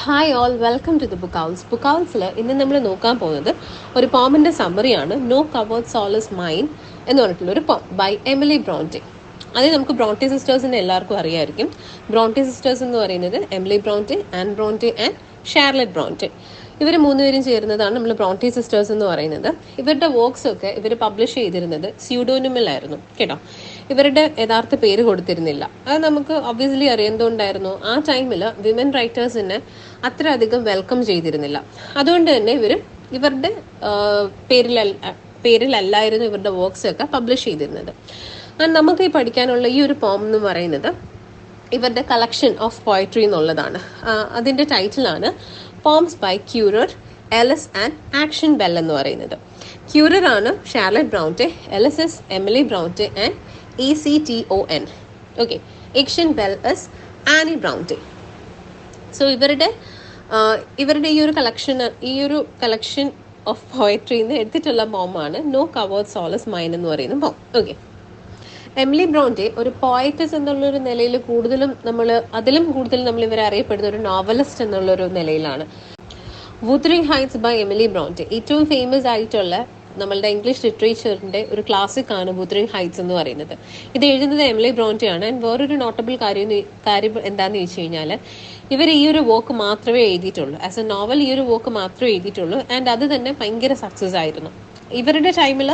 Hi all, welcome to the book house. Book ഹൗസിൽ ഇന്ന് നമ്മൾ നോക്കാൻ പോകുന്നത് ഒരു പോമിൻ്റെ സമ്മറിയാണ്. നോ കവേർഡ് സോളസ് മൈൻഡ് എന്ന് പറഞ്ഞിട്ടുള്ള ഒരു പോം ബൈ എമിലി ബ്രോണ്ടെ. അത് നമുക്ക് ബ്രോണ്ടെ സിസ്റ്റേഴ്സിനെ എല്ലാവർക്കും അറിയാമായിരിക്കും. ബ്രോണ്ടെ സിസ്റ്റേഴ്സ് എന്ന് പറയുന്നത് Emily Bronte, Anne Bronte and Charlotte Bronte. ഇവർ മൂന്നുപേരും ചേരുന്നതാണ് നമ്മൾ ബ്രോണ്ടെ സിസ്റ്റേഴ്സ് എന്ന് പറയുന്നത്. ഇവരുടെ വർക്ക്സ് ഒക്കെ ഇവർ പബ്ലിഷ് ചെയ്തിരുന്നത് സ്യൂഡോനിമിലായിരുന്നു കേട്ടോ. ഇവരുടെ യഥാർത്ഥ പേര് കൊടുത്തിരുന്നില്ല. അത് നമുക്ക് ഒബ്വിയസ്ലി അറിയുന്നതുകൊണ്ടായിരുന്നു. ആ ടൈമിൽ വിമൻ റൈറ്റേഴ്സിനെ അത്ര അധികം വെൽക്കം ചെയ്തിരുന്നില്ല. അതുകൊണ്ട് തന്നെ ഇവരുടെ പേരിലല്ലായിരുന്നു ഇവരുടെ വർക്ക്സ് ഒക്കെ പബ്ലിഷ് ചെയ്തിരുന്നത്. നമുക്ക് ഈ പഠിക്കാനുള്ള ഈ ഒരു പോം എന്ന് പറയുന്നത് ഇവരുടെ കളക്ഷൻ ഓഫ് പോയട്രി എന്നുള്ളതാണ്. അതിൻ്റെ ടൈറ്റിലാണ് poems by Currer, Ellis and Acton Bell എന്ന് പറയുന്നത്. ക്യൂറർ ആണ് Charlotte Bronte, Ellis is Emily Bronte and ECTON. Okay, Acton Bell is Anne Bronte. So ഇവരുടെ ഈ ഒരു കളക്ഷൻ ഓഫ് പോയട്രിന്ന് എടുത്തിട്ടുള്ള പോമാണ് നോ കവേർഡ് സോളസ് മൈൻഡ് എന്ന് പറയുന്ന പോം. ഓക്കെ, എമിലി ബ്രോണ്ടെ ഒരു പോയറ്റസ് എന്നുള്ളൊരു നിലയിൽ അതിലും കൂടുതൽ നമ്മൾ ഇവരെ അറിയപ്പെടുന്ന ഒരു നോവലിസ്റ്റ് എന്നുള്ളൊരു നിലയിലാണ്. വുതറിംഗ് ഹൈറ്റ്സ് ബൈ എമിലി ബ്രോണ്ടെ ഏറ്റവും ഫേമസ് ആയിട്ടുള്ള നമ്മളുടെ ഇംഗ്ലീഷ് ലിറ്ററേച്ചറിന്റെ ഒരു ക്ലാസിക് ആണ് വുതറിംഗ് ഹൈറ്റ്സ് എന്ന് പറയുന്നത്. ഇത് എഴുതുന്നത് എമിലി ബ്രോണ്ടെ ആണ്. ആൻഡ് വേറൊരു നോട്ടബിൾ കാര്യം എന്താണെന്ന് ചോദിച്ചു കഴിഞ്ഞാൽ ഇവർ ഈ ഒരു വർക്ക് മാത്രമേ എഴുതിയിട്ടുള്ളൂ. ആസ് എ നോവൽ ഈ ഒരു വർക്ക് മാത്രമേ എഴുതിയിട്ടുള്ളൂ. ആൻഡ് അത് തന്നെ ഭയങ്കര സക്സസ് ആയിരുന്നു. ഇവരുടെ ടൈമിൽ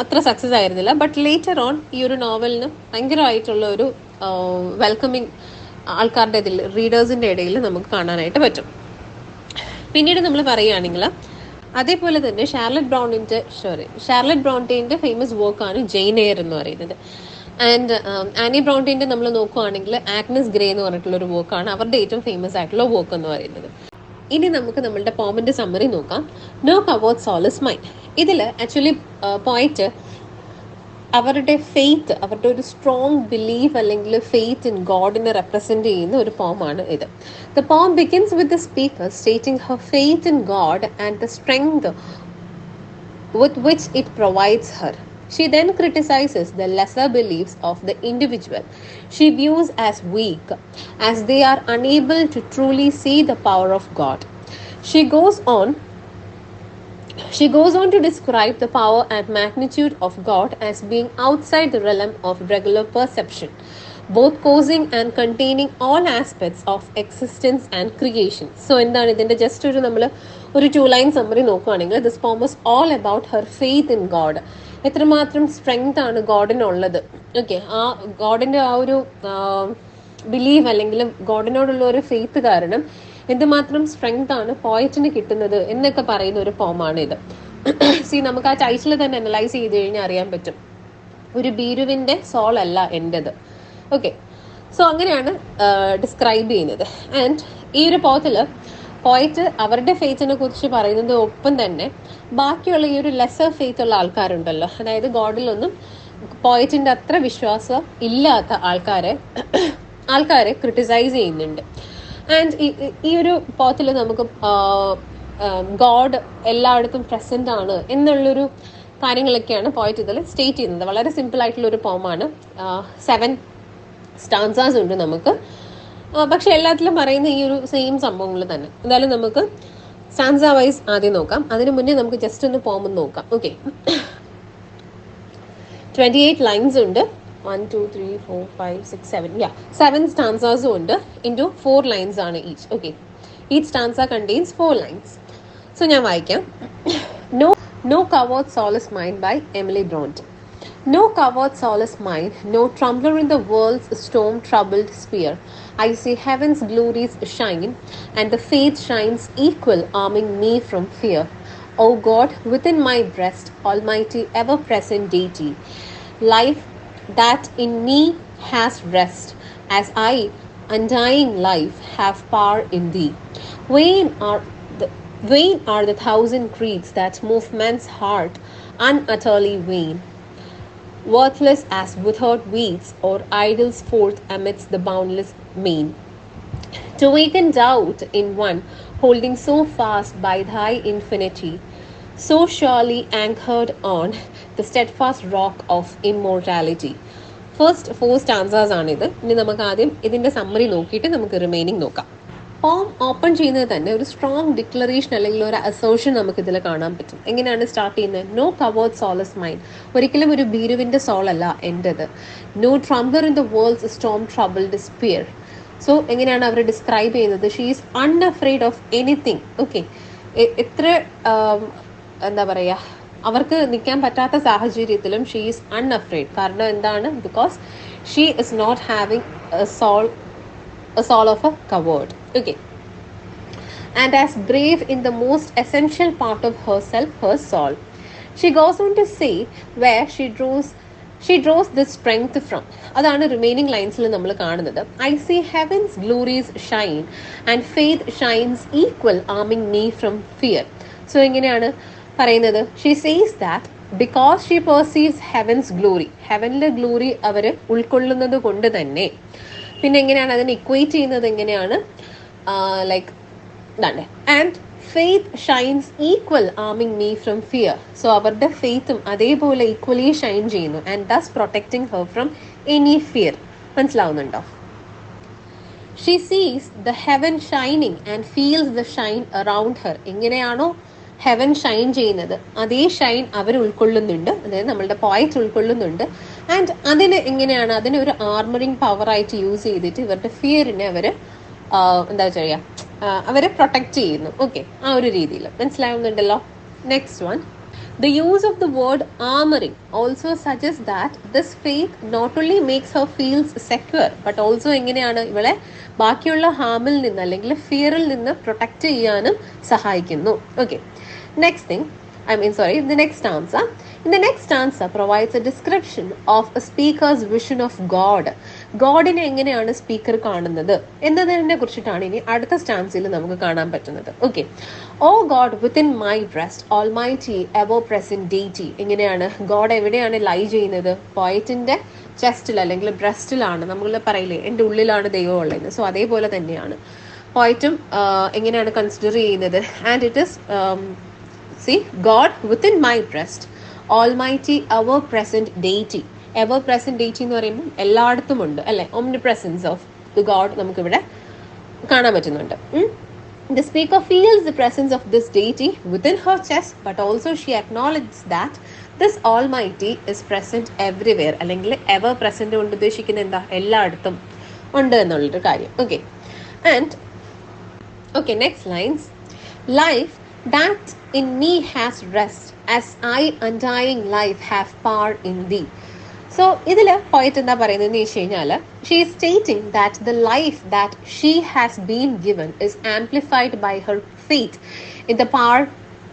അത്ര സക്സസ് ആയിരുന്നില്ല. ബട്ട് ലേറ്റർ ഓൺ ഈ ഒരു നോവലിന് ഭയങ്കരമായിട്ടുള്ള ഒരു വെൽക്കമിങ് ആൾക്കാരുടെ റീഡേഴ്സിന്റെ ഇടയിൽ നമുക്ക് കാണാനായിട്ട് പറ്റും. പിന്നീട് നമ്മൾ പറയുകയാണെങ്കിൽ അതേപോലെ തന്നെ ഷാർലറ്റ് ബ്രോണ്ടെന്റെ ഫേമസ് വർക്കാണ് ജെയിൻ എയർ എന്ന് പറയുന്നത്. ആൻഡ് ആനി ബ്രോണ്ടെന്റെ നമ്മൾ നോക്കുകയാണെങ്കിൽ ആഗ്നസ് ഗ്രേ എന്ന് പറഞ്ഞിട്ടുള്ള ഒരു വർക്കാണ് അവരുടെ ഏറ്റവും ഫേമസ് ആയിട്ടുള്ള വർക്ക് എന്ന് പറയുന്നത്. ഇനി നമുക്ക് നമ്മളുടെ പോമിന്റെ സമ്മറി നോക്കാം. No coward solace mind. ഇതിൽ ആക്ച്വലി പോയിറ്റ് അവരുടെ ഒരു സ്ട്രോങ് ബിലീഫ് അല്ലെങ്കിൽ ഫെയ്ത്ത് ഇൻ ഗോഡിനെ റെപ്രസെന്റ് ചെയ്യുന്ന ഒരു പോമാണ് ഇത്. The poem begins with the speaker stating her faith in God and the strength with which it provides her. She then criticizes the lesser beliefs of the individual she views as weak, as they are unable to truly see the power of God. She goes on to describe the power and magnitude of God as being outside the realm of regular perception, both causing and containing all aspects of existence and creation. So എന്താണ് ഇതിന്റെ just ഒരു 2 line summary നോക്കുകയാണെങ്കിൽ this പോം was all about her faith in God. എത്രമാത്രം strength ആണ് ഗോഡിനുള്ളത്. Okay, ആ ഗോഡിന്റെ ആ ഒരു ബിലീവ് അല്ലെങ്കിൽ ഗോഡിനോടുള്ള ഒരു ഫെയ്ത്ത് കാരണം എന്തുമാത്രം സ്ട്രെങ്ത് ആണ് പോയറ്റിന് കിട്ടുന്നത് എന്നൊക്കെ പറയുന്ന ഒരു പോമാണ് ഇത്. നമുക്ക് ആ ടൈറ്റിൽ തന്നെ അനലൈസ് ചെയ്ത് കഴിഞ്ഞാൽ അറിയാൻ പറ്റും. ഒരു ബീരുവിന്റെ സോൾ അല്ല എൻ്റെത്. ഓക്കെ, സോ അങ്ങനെയാണ് ഡിസ്ക്രൈബ് ചെയ്യുന്നത്. ആൻഡ് ഈ ഒരു പോയറ്റ് അവരുടെ ഫെയ്ത്തിനെ കുറിച്ച് പറയുന്നത് ഒപ്പം തന്നെ ബാക്കിയുള്ള ഈ ഒരു ലെസർ ഫെയ്ത്ത് ഉള്ള ആൾക്കാരുണ്ടല്ലോ, അതായത് ഗോഡിലൊന്നും പോയറ്റിന്റെ അത്ര വിശ്വാസം ഇല്ലാത്ത ആൾക്കാരെ ക്രിട്ടിസൈസ് ചെയ്യുന്നുണ്ട്. ആൻഡ് ഈ ഒരു പോത്തിൽ നമുക്ക് ഗോഡ് എല്ലായിടത്തും പ്രസന്റ് ആണ് എന്നുള്ളൊരു കാര്യങ്ങളൊക്കെയാണ് പോയറ്റ് ഇതിൽ സ്റ്റേറ്റ് ചെയ്യുന്നത്. വളരെ സിമ്പിൾ ആയിട്ടുള്ള ഒരു പോമാണ്. 7 സ്റ്റാൻസാസ് ഉണ്ട് നമുക്ക്. പക്ഷെ എല്ലാത്തിലും പറയുന്ന ഈ ഒരു സെയിം സംഭവങ്ങൾ തന്നെ. എന്തായാലും നമുക്ക് സ്റ്റാൻസ വൈസ് ആദ്യം നോക്കാം. അതിന് മുന്നേ നമുക്ക് ജസ്റ്റ് ഒന്ന് പോം നോക്കാം. ഓക്കെ, 28 ലൈൻസ് ഉണ്ട്. 1 2 3 4 5 6 7 7 stanzas ഉണ്ട്. into 4 lines ആണ് each. Okay, each stanza contains 4 lines. So ഞാൻ വായിക്കാം. No coward solace mind by Emily Bronte. No coward solace mind, no trembler in the world's storm-troubled sphere. I see heaven's glories shine, and the faith shines equal, arming me from fear. O God, within my breast, almighty, ever-present deity, life that in me has rest, as I, undying life, have power in thee. Vain are the 1,000 creeds that move man's heart, unutterly vain. Worthless as withered weeds or idols forth amidst the boundless main. To waken doubt in one holding so fast by thy infinity, so surely anchored on the steadfast rock of immortality. First 4 stanzas ആണിത്. ഇനി നമുക്ക് ആദ്യം ഇതിന്റെ summary നോക്കിയിട്ട് നമുക്ക് remaining നോക്കാം. പോം open ചെയ്യുന്നത് തന്നെ ഒരു സ്ട്രോങ് ഡിക്ലറേഷൻ അല്ലെങ്കിൽ ഒരു അസോഷൻ നമുക്ക് ഇതിൽ കാണാൻ പറ്റും. എങ്ങനെയാണ് സ്റ്റാർട്ട് ചെയ്യുന്നത്? No coward soul is mind. ഒരിക്കലും ഒരു ഭീരുവിന്റെ സോൾ അല്ല എൻ്റെത്. No trembler in the world's storm troubled sphere. So എങ്ങനെയാണ് അവർ ഡിസ്ക്രൈബ് ചെയ്യുന്നത്? She is unafraid of anything. Okay, എത്ര എന്താ പറയുക, അവർക്ക് നിൽക്കാൻ പറ്റാത്ത സാഹചര്യത്തിലും ഷീ ഈസ് അൺഅഫ്രെയ്ഡ്. കാരണം എന്താണ്? Because she is not having a soul of a coward. Okay. And as brave in the most essential part of herself, her soul. She goes on to say where she draws this strength from. അതാണ് remaining ലൈൻസിൽ നമ്മൾ കാണുന്നത്. I see heaven's glories shine and faith shines equal, arming me from fear. So എങ്ങനെയാണ് പറയുന്നത്? She says that because she perceives heaven's glory, heavenly glory അവർ ഉൾക്കൊള്ളുന്നത് കൊണ്ട് തന്നെ. പിന്നെ എങ്ങനെയാണ് അതിനെ ഇക്വേറ്റ് ചെയ്യുന്നത്? എങ്ങനെയാണ്? ലൈക്ക് ഇതാണ്, and faith shines equal, arming me from fear. So അവരുടെ ഫെയ്ത്തും അതേപോലെ ഈക്വലി ഷൈൻ ചെയ്യുന്നു, and thus protecting her from any fear. മനസ്സിലാവുന്നുണ്ടോ? She sees the heaven shining and feels the shine around her. എങ്ങനെയാണോ heaven shine ചെയ്യുന്നത് അതേ ഷൈൻ അവർ ഉൾക്കൊള്ളുന്നുണ്ട്, അതായത് നമ്മളുടെ പോയിറ്റ് ഉൾക്കൊള്ളുന്നുണ്ട്. ആൻഡ് അതിന് എങ്ങനെയാണ്, അതിനെ ഒരു ആർമറിങ് പവറായിട്ട് യൂസ് ചെയ്തിട്ട് ഇവരുടെ ഫിയറിനെ അവർ എന്താ ചെയ്യുക, അവരെ പ്രൊട്ടക്റ്റ് ചെയ്യുന്നു. ഓക്കെ, ആ ഒരു രീതിയിൽ മനസ്സിലാവുന്നുണ്ടല്ലോ. Next one, the use of the word armoring also suggests that this faith not only makes her feels secure but also എങ്ങനെയാണ് ഇവളെ ബാക്കിയുള്ള ഹാമിൽ നിന്ന് അല്ലെങ്കിൽ ഫിയറിൽ നിന്ന് പ്രൊട്ടക്റ്റ് ചെയ്യാനും സഹായിക്കുന്നു. Okay, next thing, the next stanza. In the next stanza provides a description of a speaker's vision of God. ഗോഡിനെ എങ്ങനെയാണ് speaker കാണുന്നത് എന്നതിനെ കുറിച്ചിട്ടാണ് ഇനി അടുത്ത സ്റ്റാൻസിൽ നമുക്ക് കാണാൻ പറ്റുന്നത്. Okay, O God within my breast almighty ever present deity. എങ്ങനെയാണ് ഗോഡ് എവിടെയാണ് ലൈ ചെയ്യുന്നത്? പോയറ്റിന്റെ ചെസ്റ്റിൽ അല്ലെങ്കിൽ ബ്രസ്റ്റിലാണ്. നമ്മൾ പറയില്ലേ എൻ്റെ ഉള്ളിലാണ് ദൈവം ഉള്ളത്. സോ അതേപോലെ തന്നെയാണ് പോയറ്റും എങ്ങനെയാണ് കൺസിഡർ ചെയ്യുന്നത്? And it is God within my breast, Almighty ever present deity. Ever present deity എന്ന് പറയുമ്പോൾ എല്ലായിടത്തും ഉണ്ട് അല്ലെ, omnipresence of the God നമുക്കിവിടെ കാണാൻ പറ്റുന്നുണ്ട്. The speaker feels the presence of this deity within her chest, but also she acknowledges that this Almighty is present everywhere. അല്ലെങ്കിൽ ever present കൊണ്ട് ഉദ്ദേശിക്കുന്നത് എന്താ? എല്ലായിടത്തും ഉണ്ട് എന്നുള്ളൊരു കാര്യം. Okay, and okay, next lines. Life that in me has rest as I undying life have power in thee. So ഇതിൽ പോയിട്ട് എന്താ പറയുന്നതെന്ന് വെച്ച് കഴിഞ്ഞാൽ she is stating that the life that she has been given is amplified by her faith in the power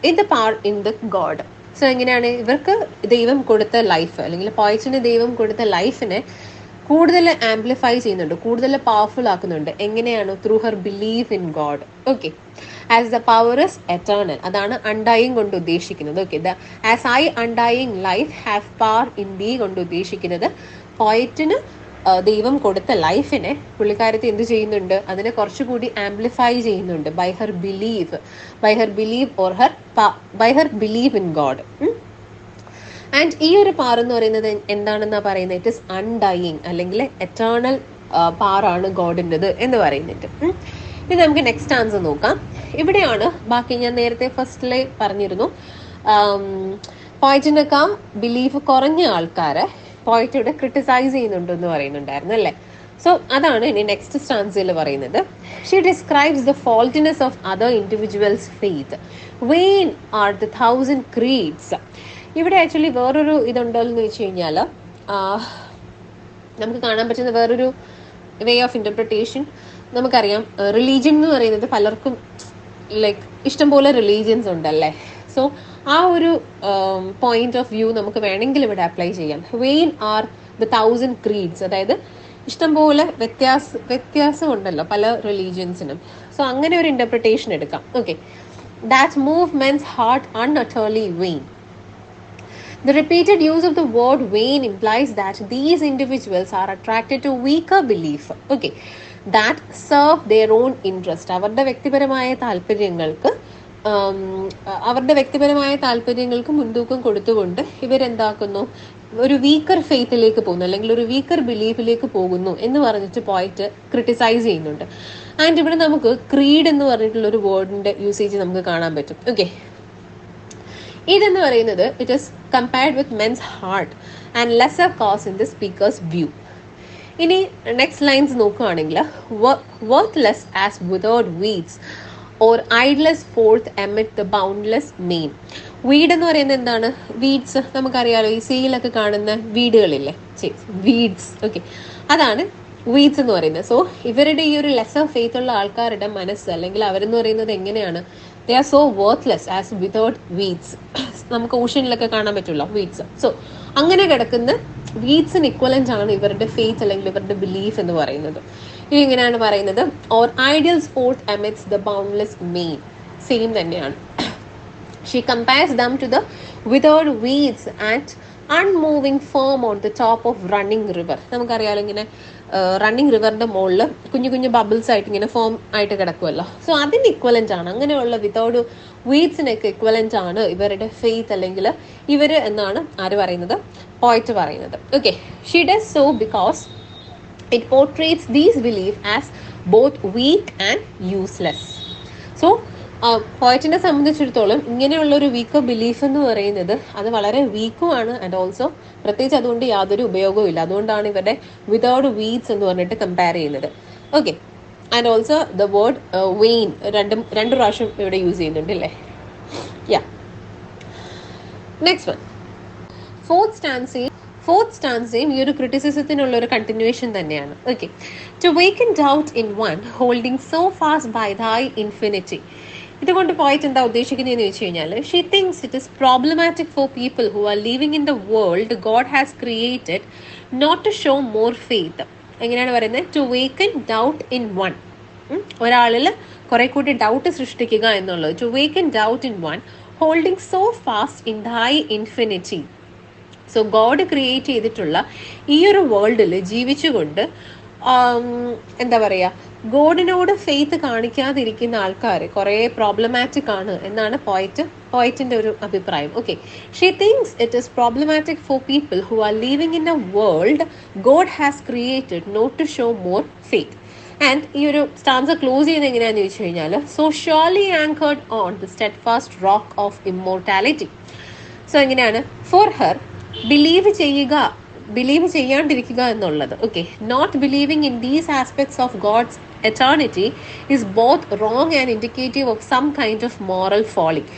in the God. So എങ്ങനെയാണ് ഇവർക്ക് ദൈവം കൊടുത്ത ലൈഫ് അല്ലെങ്കിൽ പോയിറ്റിന് ദൈവം കൊടുത്ത ലൈഫിനെ കൂടുതൽ ആംപ്ലിഫൈ ചെയ്യുന്നുണ്ട്, കൂടുതൽ പവർഫുൾ ആക്കുന്നുണ്ട്. എങ്ങനെയാണ്? Through her believe in God. Okay, as the power is eternal, അതാണ് അൺഡൈയിങ് കൊണ്ട് ഉദ്ദേശിക്കുന്നത്. Okay, as I undying life have power in thee കൊണ്ട് ഉദ്ദേശിക്കുന്നത് പോയറ്റിന് ദൈവം കൊടുത്ത ലൈഫിനെ പുള്ളിക്കാരത്തെ എന്ത് ചെയ്യുന്നുണ്ട്? അതിനെ കുറച്ചുകൂടി ആംപ്ലിഫൈ ചെയ്യുന്നുണ്ട് by her believe in God. And ഈ ഒരു പാർ എന്ന് പറയുന്നത് എന്താണെന്നാ പറയുന്നത്? ഇറ്റ് ഇസ് അൺഡൈയിങ് അല്ലെങ്കിൽ എറ്റേണൽ പാറാണ് ഗോഡിൻ്റെത് എന്ന് പറയുന്നുണ്ട്. ഇത് നമുക്ക് നെക്സ്റ്റ് ആൻസർ നോക്കാം. ഇവിടെയാണ് ബാക്കി ഞാൻ നേരത്തെ ഫസ്റ്റിലെ പറഞ്ഞിരുന്നു, പോയിറ്റിനൊക്കെ ബിലീഫ് കുറഞ്ഞ ആൾക്കാരെ പോയിറ്റ് ഇവിടെ ക്രിട്ടിസൈസ് ചെയ്യുന്നുണ്ടെന്ന് പറയുന്നുണ്ടായിരുന്നു അല്ലേ. സോ അതാണ് ഇനി നെക്സ്റ്റ് സ്റ്റാൻസിൽ പറയുന്നത്. She describes the faultiness of other individuals faith. Vain are the 1000 creeds. ഇവിടെ ആക്ച്വലി വേറൊരു ഇതുണ്ടോ എന്ന് വെച്ച് കഴിഞ്ഞാൽ നമുക്ക് കാണാൻ പറ്റുന്ന വേറൊരു വേ ഓഫ് ഇന്റർപ്രിട്ടേഷൻ. നമുക്കറിയാം റിലീജിയൻ എന്ന് പറയുന്നത് പലർക്കും ലൈക്ക് ഇഷ്ടംപോലെ റിലീജിയൻസ് ഉണ്ടല്ലേ. സോ ആ ഒരു പോയിന്റ് ഓഫ് വ്യൂ നമുക്ക് വേണമെങ്കിൽ ഇവിടെ അപ്ലൈ ചെയ്യാം. വെയിൻ ആർ ദ 1000 ക്രീഡ്സ്, അതായത് ഇഷ്ടംപോലെ വ്യത്യാസം ഉണ്ടല്ലോ പല റിലീജിയൻസിനും. സോ അങ്ങനെ ഒരു ഇന്റർപ്രിട്ടേഷൻ എടുക്കാം. Okay, that move men's heart unutterly vain. The repeated use of the word vain implies that these individuals are attracted to weaker belief, okay, that serve their own interest. അവരുടെ വ്യക്തിപരമായ താല്പര്യങ്ങൾക്ക് മുൻതൂക്കം കൊടുത്തുകൊണ്ട് ഇവരെന്താക്കുന്നു? ഒരു weaker ഫെയ്ത്തിലേക്ക് പോകുന്നു, അല്ലെങ്കിൽ ഒരു വീക്കർ ബിലീഫിലേക്ക് പോകുന്നു എന്ന് പറഞ്ഞിട്ട് പോയിട്ട് ക്രിട്ടിസൈസ് ചെയ്യുന്നുണ്ട്. ആൻഡ് ഇവിടെ നമുക്ക് ക്രീഡ് എന്ന് പറഞ്ഞിട്ടുള്ള ഒരു വേർഡിന്റെ യൂസേജ് നമുക്ക് കാണാൻ പറ്റും. ഓക്കെ, ഇതെന്ന് പറയുന്നത് it is compared with men's heart and lesser cause in the speaker's view. ഇനി നെക്സ്റ്റ് ലൈൻസ് നോക്കുകയാണെങ്കിൽ, worthless as without weeds or idlest forth emit the boundless main. Weed എന്ന് പറയുന്നത് എന്താണ്? വീഡ്സ് നമുക്കറിയാലോ, ഈ സെയിലൊക്കെ കാണുന്ന വീടുകളില്ലേ, വീഡ്സ്. ഓക്കെ, അതാണ് വീഡ്സ് എന്ന് പറയുന്നത്. സോ ഇവരുടെ ഈ ഒരു ലെസർ ഫെയ്ത്ത് ഉള്ള ആൾക്കാരുടെ മനസ്സ്, അല്ലെങ്കിൽ അവരെന്ന് പറയുന്നത് എങ്ങനെയാണ്, they are so worthless as without weeds. നമുക്ക് ഓഷ്യനിലൊക്കെ കാണാൻ പറ്റുമല്ലോ വീഡ്സ്. സോ അങ്ങനെ കിടക്കുന്ന വീഡ്സിന് ഇക്വലന്റ് ആണ് ഇവരുടെ ഫെയ്ത്ത് അല്ലെങ്കിൽ ഇവരുടെ ബിലീഫ് എന്ന് പറയുന്നത്. ഇനി ഇങ്ങനെയാണ് പറയുന്നത്, or ideals fourth emits the boundless main. Same തന്നെയാണ്. She compares them to the withered weeds and unmoving foam on the top of running river. നമുക്കറിയാലോ ഇങ്ങനെ റണ്ണിങ് റിവറിന്റെ മുകളിൽ കുഞ്ഞു കുഞ്ഞു ബബിൾസ് ആയിട്ട് ഇങ്ങനെ ഫോം ആയിട്ട് കിടക്കുമല്ലോ. സോ അതിന് ഇക്വലന്റ് ആണ്, അങ്ങനെയുള്ള വിതൗട്ട് വീഡ്സിനൊക്കെ ഇക്വലന്റ് ആണ് ഇവരുടെ ഫെയ്ത്ത് അല്ലെങ്കിൽ ഇവര് എന്നാണ് ആര് പറയുന്നത്? പോയിറ്റ് പറയുന്നത്. Okay, she does so because it portrays these belief as both weak and useless. So പോയിറ്റിനെ സംബന്ധിച്ചിടത്തോളം ഇങ്ങനെയുള്ള ഒരു വീക്കർ ബിലീഫ് എന്ന് പറയുന്നത് അത് വളരെ വീക്കുമാണ്, ആൻഡ് ഓൾസോ പ്രത്യേകിച്ച് അതുകൊണ്ട് യാതൊരു ഉപയോഗവും ഇല്ല. അതുകൊണ്ടാണ് ഇവരുടെ വിതൗട്ട് വീഡ്സ് എന്ന് പറഞ്ഞിട്ട് കമ്പയർ ചെയ്യുന്നത്. Okay, and also the word vain രണ്ട് പ്രാവശ്യം ഇവിടെ യൂസ് ചെയ്യുന്നുണ്ട് അല്ലേ. യാ, നെക്സ്റ്റ് വൺ, ഫോർത്ത് സ്റ്റാൻസയും ഈ ഒരു ക്രിറ്റിസിസത്തിനുള്ള ഒരു കണ്ടിന്യൂവേഷൻ തന്നെയാണ്. Okay, to waken doubt in one holding so fast by thy infinity. ഇതുകൊണ്ട് പോയിട്ട് എന്താ ഉദ്ദേശിക്കുന്നതെന്ന് വെച്ച് കഴിഞ്ഞാൽ, she thinks it is problematic for people who are living in the world God has created not to show more faith. എങ്ങനെയാണ് പറയുന്നത്? To waken doubt in one, ഒരാളിൽ കുറെ കൂടി ഡൗട്ട് സൃഷ്ടിക്കുക എന്നുള്ളത്. To waken doubt in one holding so fast in thy infinity. So God create ചെയ്തിട്ടുള്ള ഈ ഒരു വേൾഡിൽ ജീവിച്ചുകൊണ്ട് എന്താ പറയുക, ഗോഡിനോട് ഫെയ്ത്ത് കാണിക്കാതിരിക്കുന്ന ആൾക്കാർ കുറേ പ്രോബ്ലമാറ്റിക് ആണ് എന്നാണ് പോയിറ്റിന്റെ ഒരു അഭിപ്രായം. Okay, she thinks it is problematic for people who are living in a world God has created not to show more faith. And ഈ ഒരു സ്റ്റാൻസ ക്ലോസ് ചെയ്യുന്നത് എങ്ങനെയാണെന്ന് ചോദിച്ചു കഴിഞ്ഞാൽ, so surely anchored on the steadfast rock of immortality. So എങ്ങനെയാണ്? For her believe ചെയ്യാണ്ടിരിക്കുക എന്നുള്ളത്. Okay, not believing in these aspects of God's eternity is both wrong and indicative of some kind of moral falling.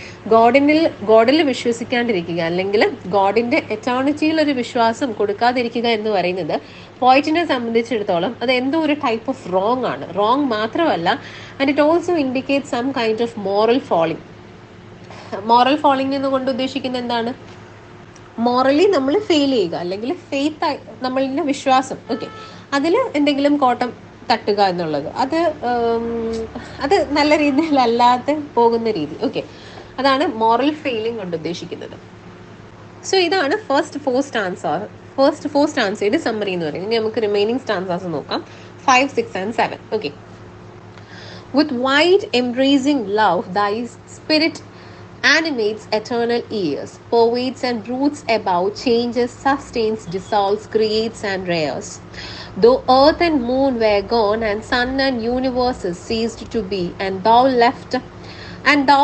ഗോഡിൽ വിശ്വസിക്കാണ്ടിരിക്കുക അല്ലെങ്കിൽ ഗോഡിന്റെ എറ്റേണിറ്റിയിൽ ഒരു വിശ്വാസം കൊടുക്കാതിരിക്കുക എന്ന് പറയുന്നത് പോയിറ്റിനെ സംബന്ധിച്ചിടത്തോളം അത് എന്തോ ഒരു ടൈപ്പ് ഓഫ് റോങ് ആണ്. റോങ് മാത്രമല്ല, and it also indicate some kind of moral falling. Moral falling എന്നുകൊണ്ട് ഉദ്ദേശിക്കുന്നത് എന്താണ്? മോറലി നമ്മൾ ഫെയിൽ ചെയ്യുക, അല്ലെങ്കിൽ ഫെയ്ത്ത് നമ്മളുടെ വിശ്വാസം, ഓക്കെ, അതിൽ എന്തെങ്കിലും കോട്ടം തട്ടുക എന്നുള്ളത്, അത് നല്ല രീതിയിലല്ലാതെ പോകുന്ന രീതി. ഓക്കെ, അതാണ് മോറൽ ഫെയിലിംഗ് കൊണ്ട് ഉദ്ദേശിക്കുന്നത്. സോ ഇതാണ് ഫസ്റ്റ് ഫോർ സ്റ്റാൻസയുടെ സമ്മറി എന്ന് പറയുന്നത്. ഇനി നമുക്ക് റിമൈനിങ് സ്റ്റാൻസാസ് നോക്കാം, 5, 6 and 7. Okay, with wide embracing love thy spirit animates eternal years, pervades and broods above, changes, sustains, dissolves, creates and rears. Though earth and moon were gone, and sun and universes ceased to be, and thou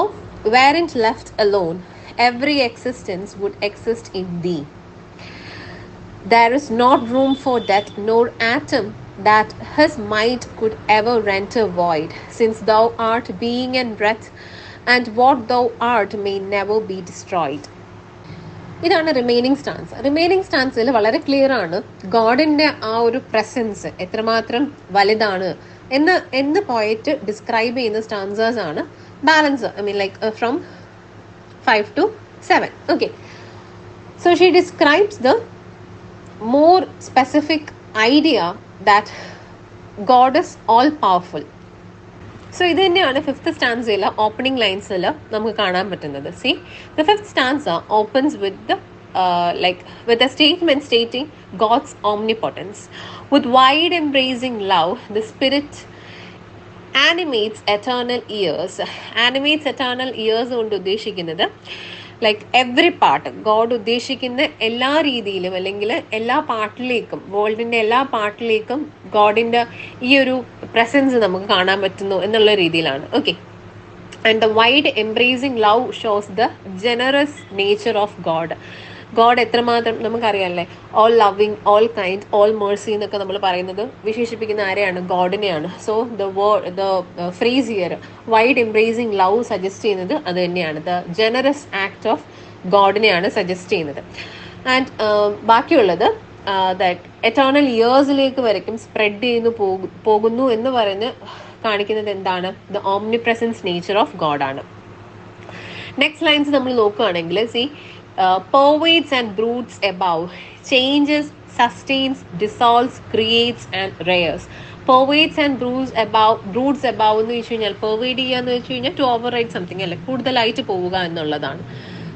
weren't left alone, every existence would exist in thee. There is not room for death, nor atom that his might could ever render void, since thou art being and breath, and what thou art may never be destroyed. ഇതാണ് remaining സ്റ്റാൻസിൽ വളരെ clear ആണ് ഗോഡിന്റെ ആ ഒരു presence എത്രമാത്രം വലുതാണ് എന്ന് പോയിട്ട് describe ചെയ്യുന്ന സ്റ്റാൻസേഴ്സ് ആണ് balance. I mean like from 5 to 7. Okay, so she describes the more specific idea that God is all powerful. So ഇത് തന്നെയാണ് ഫിഫ്ത്ത് സ്റ്റാൻസയിലെ ഓപ്പണിംഗ് ലൈൻസിൽ നമുക്ക് കാണാൻ പറ്റുന്നത്. C, the fifth stanza opens with a statement stating God's omnipotence. With wide embracing love, the spirit animates eternal years. Animates eternal years കൊണ്ട് ഉദ്ദേശിക്കുന്നത് like every part, God ഉദ്ദേശിക്കുന്ന എല്ലാ രീതിയിലും അല്ലെങ്കിൽ എല്ലാ പാർട്ടിലേക്കും, വേൾഡിന്റെ എല്ലാ പാർട്ടിലേക്കും ഗോഡിന്റെ ഈ ഒരു പ്രസൻസ് നമുക്ക് കാണാൻ പറ്റുന്നു എന്നുള്ള രീതിയിലാണ്. Okay. And the wide embracing love shows the generous nature of God. God എത്രമാത്രം നമുക്കറിയാമല്ലേ, all loving, all kind, all mercy എന്നൊക്കെ നമ്മൾ പറയുന്നത് വിശേഷിപ്പിക്കുന്ന ആരെയാണ്? ഗോഡിനെയാണ്. So the phrase here wide embracing love suggest ചെയ്യുന്നത് അത് തന്നെയാണ്. ദ ജനറസ് ആക്ട് ഓഫ് ഗോഡിനെയാണ് സജസ്റ്റ് ചെയ്യുന്നത്. ആൻഡ് ബാക്കിയുള്ളത് ദാറ്റ് എറ്റേണൽ ഇയേഴ്സിലേക്ക് വരയ്ക്കും സ്പ്രെഡ് ചെയ്ത് പോകുന്നു എന്ന് പറഞ്ഞ് കാണിക്കുന്നത് എന്താണ്? The omnipresence nature of God ആണ്. നെക്സ്റ്റ് ലൈൻസ് നമ്മൾ നോക്കുകയാണെങ്കിൽ pervades and broods above, changes, sustains, dissolves, creates and rears. Pervades and broods above എന്ന് വെച്ച് കഴിഞ്ഞാൽ pervade ചെയ്യുക എന്ന് വെച്ച് കഴിഞ്ഞാൽ to override something അല്ലെ, കൂടുതലായിട്ട് പോവുക എന്നുള്ളതാണ്.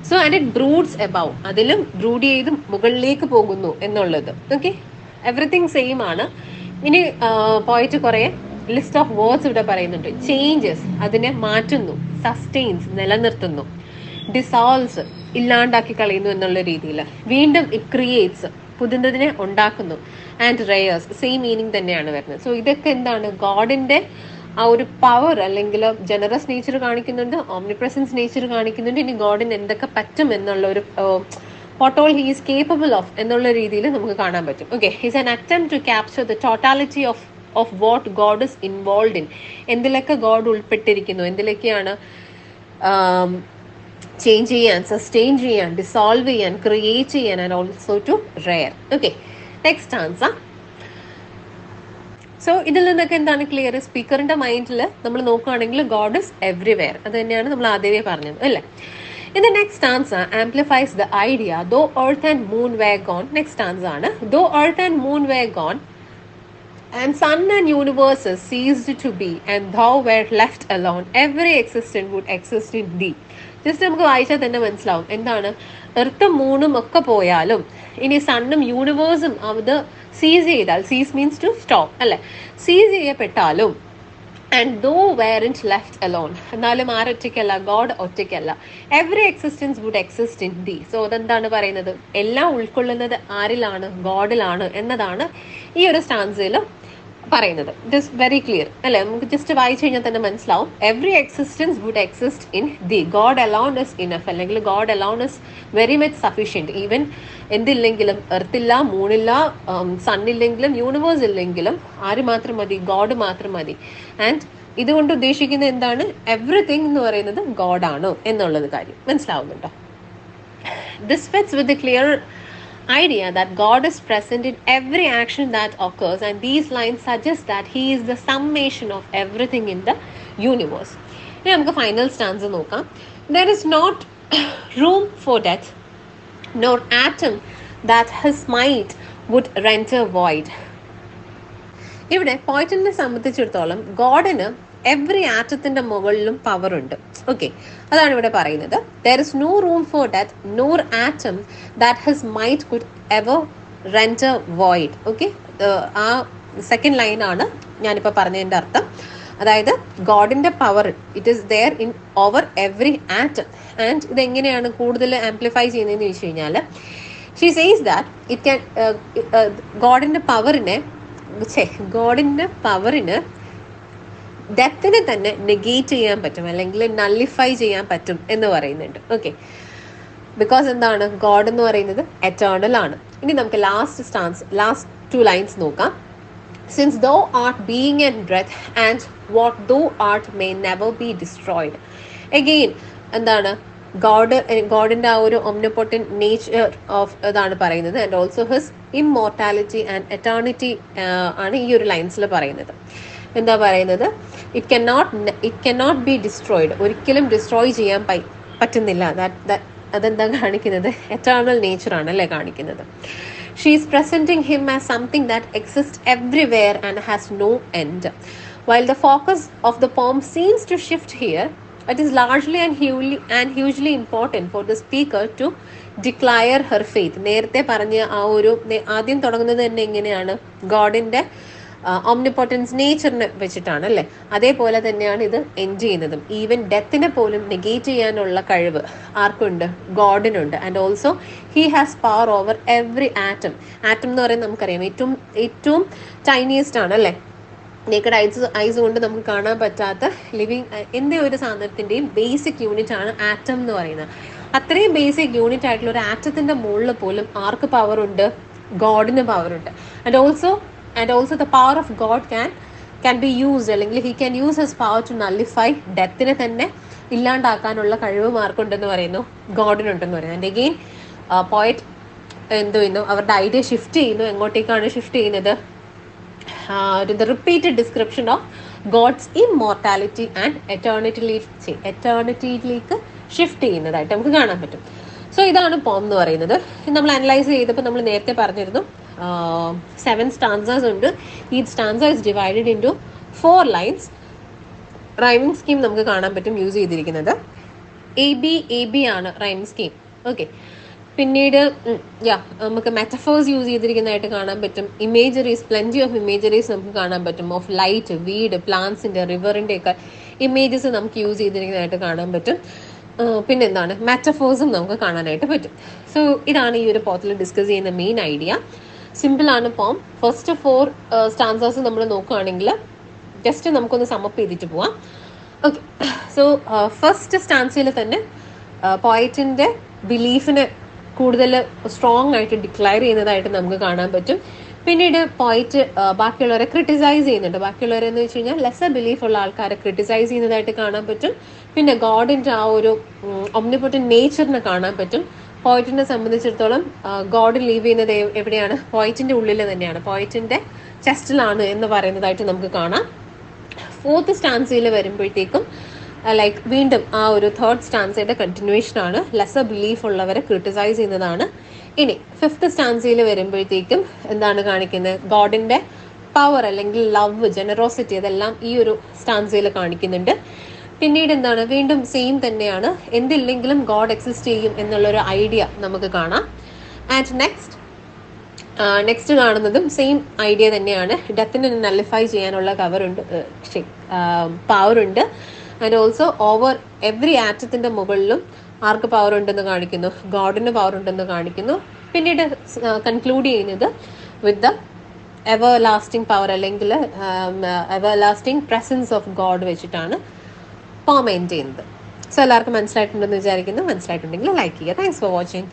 സോ ആൻഡ് ഇറ്റ് ബ്രൂഡ്സ് എബവ്, അതിലും ബ്രൂഡ് ചെയ്ത് മുകളിലേക്ക് പോകുന്നു എന്നുള്ളത്. ഓക്കെ, എവറിത്തിങ് സെയിം ആണ്. ഇനി പോയിട്ട് കുറെ ലിസ്റ്റ് ഓഫ് വേർഡ്സ് ഇവിടെ പറയുന്നുണ്ട്. ചേഞ്ചസ്, അതിനെ മാറ്റുന്നു. സസ്റ്റെയിൻസ്, നിലനിർത്തുന്നു. ഡിസോൾവ്സ്, ഇല്ലാണ്ടാക്കി കളയുന്നു എന്നുള്ള രീതിയിൽ. വീണ്ടും ഇറ്റ് ക്രിയേറ്റ്സ്, പുതുന്നതിനെ ഉണ്ടാക്കുന്നു. ആൻഡ് റെയേഴ്സ്, സെയിം മീനിങ് തന്നെയാണ് വരുന്നത്. സോ ഇതൊക്കെ എന്താണ്? ഗോഡിന്റെ ആ ഒരു പവർ അല്ലെങ്കിൽ ജനറസ് നേച്ചർ കാണിക്കുന്നുണ്ട്, ഓംനിപ്രസൻസ് നേച്ചർ കാണിക്കുന്നുണ്ട്. ഇനി ഗോഡിന് എന്തൊക്കെ പറ്റും എന്നുള്ള ഒരു what all he is capable of എന്നുള്ള രീതിയിൽ നമുക്ക് കാണാൻ പറ്റും. Okay, his an attempt to capture the totality of what God is involve in. എന്തിലൊക്കെ ഗോഡ് ഉൾപ്പെട്ടിരിക്കുന്നു, എന്തിലൊക്കെയാണ് ചേഞ്ച് ചെയ്യാൻ, സസ്റ്റെയിൻ ചെയ്യാൻ, ഡിസോൾവ് ചെയ്യാൻ, ക്രിയേറ്റ് ചെയ്യാൻ, and also to rear. Okay, next answer. So ഇതിൽ നിന്നൊക്കെ എന്താണ് ക്ലിയർ? സ്പീക്കറിന്റെ മൈൻഡിൽ നമ്മൾ നോക്കുകയാണെങ്കിൽ ഗോഡ് ഇസ് എവ്രിവെയർ. അത് തന്നെയാണ് നമ്മൾ ആദ്യമേ പറഞ്ഞത് അല്ലേ. In the next stanza amplifies the idea, though earth and moon were gone. Next stanza ആണ്, though earth and moon were gone and sun and universes ceased to be, and thou were left alone, every existent would exist in thee. Just നമുക്ക് വായിച്ചാൽ തന്നെ മനസ്സിലാവും എന്താണ്. എർത്തും മൂണും ഒക്കെ പോയാലും, ഇനി സണ്ണും യൂണിവേഴ്സും അത് സീസ് ചെയ്താൽ, സീസ് മീൻസ് ടു സ്റ്റോപ്പ് അല്ലെ, സീസ് ചെയ്യപ്പെട്ടാലും, and thou weren't left alone, എന്നാലും ആരൊറ്റയ്ക്കല്ല, ഗോഡ് ഒറ്റയ്ക്കല്ല. Every existence would exist in thee. So അതെന്താണ് പറയുന്നത്? എല്ലാം ഉൾക്കൊള്ളുന്നത് ആരിലാണ്? ഗോഡിലാണ് എന്നതാണ് ഈ ഒരു സ്റ്റാൻസയിൽ പറയുന്നത്. ഇറ്റ് ഇസ് വെരി ക്ലിയർ അല്ലെ, നമുക്ക് ജസ്റ്റ് വായിച്ചു കഴിഞ്ഞാൽ തന്നെ മനസ്സിലാവും. Every existence would exist in thee, God alone is enough, അല്ലെങ്കിൽ God alone is very much sufficient. Even എന്തില്ലെങ്കിലും, എർത്തില്ല, മൂണില്ല, സണ്ണില്ലെങ്കിലും, യൂണിവേഴ്സ് ഇല്ലെങ്കിലും ആര് മാത്രം മതി? ഗോഡ് മാത്രം മതി. ആൻഡ് ഇതുകൊണ്ട് ഉദ്ദേശിക്കുന്നത് എന്താണ്? എവറിത്തിങ് എന്ന് പറയുന്നത് ഗോഡാണ് എന്നുള്ളത് കാര്യം മനസ്സിലാവുന്നുണ്ടോ? This fits with the clear idea that God is present in every action that occurs, and these lines suggest that he is the summation of everything in the universe. ഇനി നമുക്ക് ഫൈനൽ സ്റ്റാൻസ് നോക്കാം. There is not room for death, nor atom that his might would render void. ഇവിടെ പോയിന്റിനെ സംബന്ധിച്ചിടത്തോളം ഗോഡിന് every ആറ്റത്തിന്റെ മുകളിലും power ഉണ്ട്. Okay, അതാണ് ഇവിടെ പറയുന്നത്. There is no room for death nor atom that his might could ever render void. Okay, ആ second ലൈനാണ് ഞാനിപ്പോൾ പറഞ്ഞതിൻ്റെ അർത്ഥം. അതായത് ഗോഡിന്റെ power it is there in over every atom. And ഇതെങ്ങനെയാണ് കൂടുതൽ ആംപ്ലിഫൈ ചെയ്യുന്നതെന്ന് ചോദിച്ചു കഴിഞ്ഞാൽ, she says that it can ഗോഡിന്റെ പവറിന് ഡെത്തിനെ തന്നെ നെഗേറ്റ് ചെയ്യാൻ പറ്റും, അല്ലെങ്കിൽ നള്ളിഫൈ ചെയ്യാൻ പറ്റും എന്ന് പറയുന്നുണ്ട്. ഓക്കെ, ബിക്കോസ് എന്താണ്? ഗോഡ് എന്ന് പറയുന്നത് എറ്റേണൽ ആണ്. ഇനി നമുക്ക് ലാസ്റ്റ് 2 ലൈൻസ് നോക്കാം. Since thou art being and breath and what thou art may never be destroyed. Again എന്താണ്? ഗോഡിന്റെ ആ ഒരു ഒംനിപൊട്ടന്റ് നേച്ചർ ഓഫ് ഇതാണ് പറയുന്നത്. And also his immortality and eternity ആണ് ഈ ഒരു ലൈൻസിൽ പറയുന്നത്. എന്താ പറയുന്നത്? ഇറ്റ് കനോട്ട് ബി ഡിസ്ട്രോയിഡ്, ഒരിക്കലും ഡിസ്ട്രോയ് ചെയ്യാൻ പറ്റുന്നില്ല. അതെന്താ കാണിക്കുന്നത്? എറ്റേണൽ നേച്ചർ ആണ് അല്ലേ കാണിക്കുന്നത്. She is presenting him as something that exist everywhere and has no end. While the focus of the poem seems to shift here, it is largely and hugely important for the speaker to declare her faith. നേരത്തെ പറഞ്ഞ ആ ഒരു ആദ്യം തുടങ്ങുന്നത് തന്നെ എങ്ങനെയാണ്? ഗോഡിന്റെ ഓംനിപോട്ടൻസ് നേച്ചറിനെ വെച്ചിട്ടാണ് അല്ലേ. അതേപോലെ തന്നെയാണ് ഇത് എൻഡ് ചെയ്യുന്നതും. ഈവൻ ഡെത്തിനെ പോലും നെഗേറ്റ് ചെയ്യാനുള്ള കഴിവ് ആർക്കുണ്ട്? ഗോഡിനുണ്ട്. And also he has power over every atom. Atom എന്ന് പറയുന്നത് നമുക്കറിയാം ഏറ്റവും ഏറ്റവും ടൈനിയസ്റ്റ് ആണ് അല്ലേ. നേക്കഡ് ഐസ് കൊണ്ട് നമുക്ക് കാണാൻ പറ്റാത്ത ലിവിങ് എന്ത് ഒരു സാധനത്തിൻ്റെയും ബേസിക് യൂണിറ്റ് ആണ് ആറ്റം എന്ന് പറയുന്നത്. അത്രയും ബേസിക് യൂണിറ്റ് ആയിട്ടുള്ള ഒരു ആറ്റത്തിന്റെ മുകളിൽ പോലും ആർക്ക് പവർ ഉണ്ട്? ഗോഡിന് പവർ ഉണ്ട്. And also the power of God can be used, അല്ലെങ്കിൽ he can use his power to nullify ഡെത്തിനെ തന്നെ ഇല്ലാണ്ടാക്കാനുള്ള കഴിവ് ആർക്കുണ്ടെന്ന് പറയുന്നു? ഗോഡിനുണ്ടെന്ന് പറയുന്നു. ആൻഡ് അഗെയിൻ പോയറ്റ് എന്ത് ചെയ്യുന്നു? അവരുടെ ഐഡിയ ഷിഫ്റ്റ് ചെയ്യുന്നു. എങ്ങോട്ടേക്കാണ് ഷിഫ്റ്റ് ചെയ്യുന്നത്? The repeated description of God's immortality and eternity-ലേക്ക് ഷിഫ്റ്റ് ചെയ്യുന്നതായിട്ട് നമുക്ക് കാണാൻ പറ്റും. സോ ഇതാണ് പോം എന്ന് പറയുന്നത്. നമ്മൾ അനലൈസ് ചെയ്തപ്പോൾ നമ്മൾ നേരത്തെ പറഞ്ഞിരുന്നു 7 stanzas ഉണ്ട്. ഈ stanza is divided into 4 lines. Rhyming scheme നമുക്ക് കാണാൻ പറ്റും യൂസ് ചെയ്തിരിക്കുന്നത്. AB ആണ് റൈമിംഗ് സ്കീം. ഓക്കെ. പിന്നീട് നമുക്ക് മെറ്റഫേഴ്സ് യൂസ് ചെയ്തിരിക്കുന്നതായിട്ട് കാണാൻ പറ്റും. ഇമേജറീസ്, പ്ലെന്റി ഓഫ് ഇമേജറീസ് നമുക്ക് കാണാൻ പറ്റും. ഓഫ് ലൈറ്റ്, വീട്, പ്ലാന്റ്സിന്റെ, റിവറിന്റെ ഒക്കെ ഇമേജസ് നമുക്ക് യൂസ് ചെയ്തിരിക്കുന്നതായിട്ട് കാണാൻ പറ്റും. പിന്നെന്താണ്? മെറ്റഫേഴ്സും നമുക്ക് കാണാനായിട്ട് പറ്റും. സോ ഇതാണ് ഈ ഒരു പോത്തിൽ ഡിസ്കസ് ചെയ്യുന്ന മെയിൻ ഐഡിയ. സിമ്പിൾ ആണ് പോം. ഫസ്റ്റ് 4 സ്റ്റാൻസേഴ്സ് നമ്മൾ നോക്കുകയാണെങ്കിൽ ജസ്റ്റ് നമുക്കൊന്ന് സമപ്പ് ചെയ്തിട്ട് പോവാം. ഓക്കെ. സോ ഫസ്റ്റ് സ്റ്റാൻസയിൽ തന്നെ പോയറ്റിന്റെ ബിലീഫിനെ കൂടുതൽ സ്ട്രോങ് ആയിട്ട് ഡിക്ലെയർ ചെയ്യുന്നതായിട്ട് നമുക്ക് കാണാൻ പറ്റും. പിന്നീട് പോയിറ്റ് ബാക്കിയുള്ളവരെ ക്രിട്ടിസൈസ് ചെയ്യുന്നുണ്ട്. ബാക്കിയുള്ളവരെന്ന് വെച്ച് കഴിഞ്ഞാൽ ലെസർ ബിലീഫ് ഉള്ള ആൾക്കാരെ ക്രിട്ടിസൈസ് ചെയ്യുന്നതായിട്ട് കാണാൻ പറ്റും. പിന്നെ ഗോഡിന്റെ ആ ഒരു ഒംനിപോട്ടന്റ് നേച്ചറിനെ കാണാൻ പറ്റും. പോയിറ്റിനെ സംബന്ധിച്ചിടത്തോളം ഗോഡ് ലീവ് ചെയ്യുന്നത് എവിടെയാണ്? പോയിറ്റിന്റെ ഉള്ളിൽ തന്നെയാണ്, പോയിറ്റിന്റെ ചെസ്റ്റിലാണ് എന്ന് പറയുന്നതായിട്ട് നമുക്ക് കാണാം. 4th സ്റ്റാൻസയിൽ വരുമ്പോഴത്തേക്കും ലൈക്ക് വീണ്ടും ആ ഒരു 3rd സ്റ്റാൻസയുടെ കണ്ടിന്യൂവേഷൻ ആണ്. ലെസർ ബിലീഫ് ഉള്ളവരെ ക്രിട്ടിസൈസ് ചെയ്യുന്നതാണ്. ഇനി 5th സ്റ്റാൻസയിൽ വരുമ്പോഴത്തേക്കും എന്താണ് കാണിക്കുന്നത്? ഗോഡിന്റെ പവർ അല്ലെങ്കിൽ ലവ്, ജനറോസിറ്റി, അതെല്ലാം ഈ ഒരു സ്റ്റാൻസയിൽ കാണിക്കുന്നുണ്ട്. പിന്നീട് എന്താണ്? വീണ്ടും സെയിം തന്നെയാണ്. എന്തില്ലെങ്കിലും ഗോഡ് എക്സിസ്റ്റ് ചെയ്യും എന്നുള്ളൊരു ഐഡിയ നമുക്ക് കാണാം. ആൻഡ് നെക്സ്റ്റ് കാണുന്നതും സെയിം ഐഡിയ തന്നെയാണ്. ഡെത്തിനെ നള്ളിഫൈ ചെയ്യാനുള്ള പവർ ഉണ്ട്. ആൻഡ് ഓൾസോ ഓവർ എവറി ആറ്റത്തിന്റെ മുകളിലും ആർക്ക് പവർ ഉണ്ടെന്ന് കാണിക്കുന്നു? ഗോഡിന് പവർ ഉണ്ടെന്ന് കാണിക്കുന്നു. പിന്നീട് കൺക്ലൂഡ് ചെയ്യുന്നത് with the everlasting power അല്ലെങ്കിൽ everlasting presence of God വെച്ചിട്ടാണ് പോം എൻഡ് ചെയ്യുന്നത്. സോ എല്ലാവർക്കും മനസ്സിലായിട്ടുണ്ടെന്ന് വിചാരിക്കുന്നു. മനസ്സിലായിട്ടുണ്ടെങ്കിൽ ലൈക്ക് ചെയ്യുക. Thanks for watching.